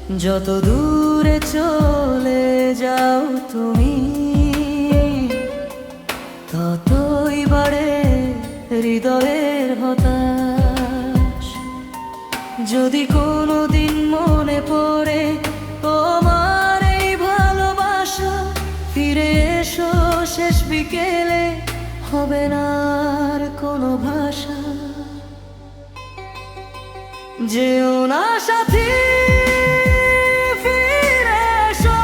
যত দূরে চলে যাও তুমি, ততই বাড়ে হৃদয়ের হতাশ। যদি কোনোদিন মনে পড়ে তোমার এই ভালোবাসা, ফিরে এসো শেষ বিকেলে, হবে না আর কোনো ভাষা। যেও না সাথী, ফিরে এসো,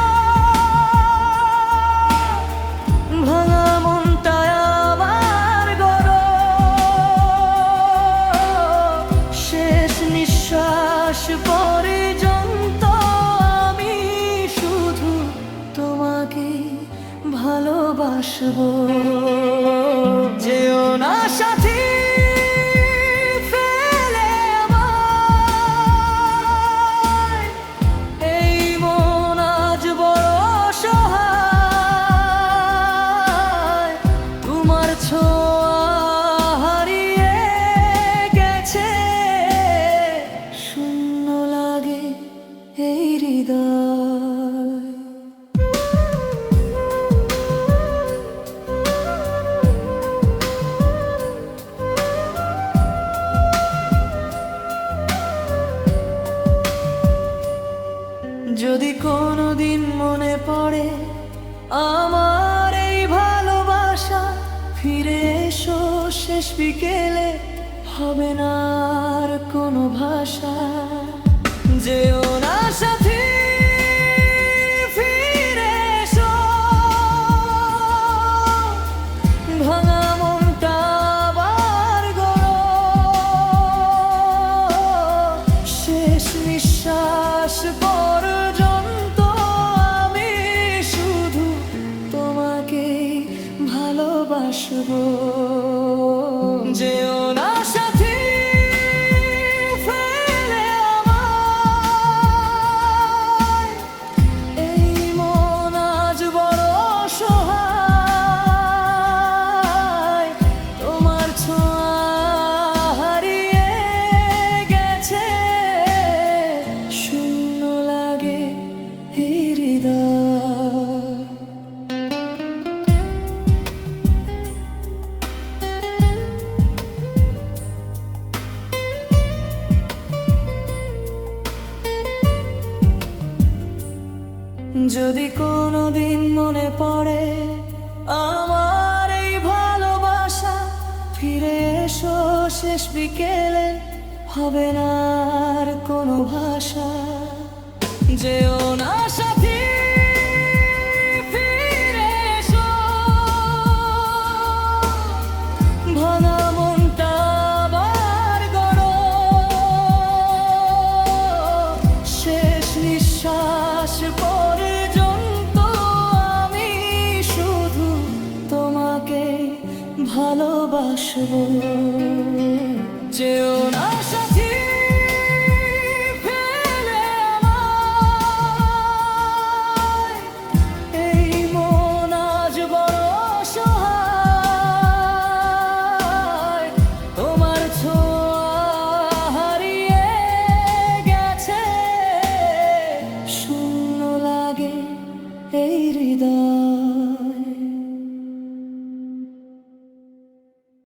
ভাঙা মনটায় আবার গড়ো। শেষ নিঃশ্বাস পর্যন্ত আমি শুধু তোমাকে ভালোবাসবো। যেও না সাথী, যদি কোনোদিন মনে পড়ে আমার এই ভালোবাসা, ফিরে এসো শেষ বিকেলে, হবে না আর কোনো ভাষা। যেও না সাথী, ফিরে এসো, ভাঙা মনটা আবার গড়ো। শেষ নিঃশ্বাস পর্যন্ত আমি শুধু তোমাকে ভালোবাসবো। যেও না সাথী, ফেলে আমায়, এই মন আজ বড় অসহায়। তোমার ছোঁয়া হারিয়ে গেছে, শূন্য লাগে এই হৃদয়। যদি কোনোদিন মনে পড়ে আমার এই ভালোবাসা, ফিরে এসো শেষ বিকেলে, হবে না আর কোনো ভাষা। যেও না সাথী, ফিরে এসো, ভাঙা মনটা আবার গড়ো। শেষ নিঃশ্বাস পর্যন্ত আমি শুধু তোমাকে ভালোবাসবো। যেও না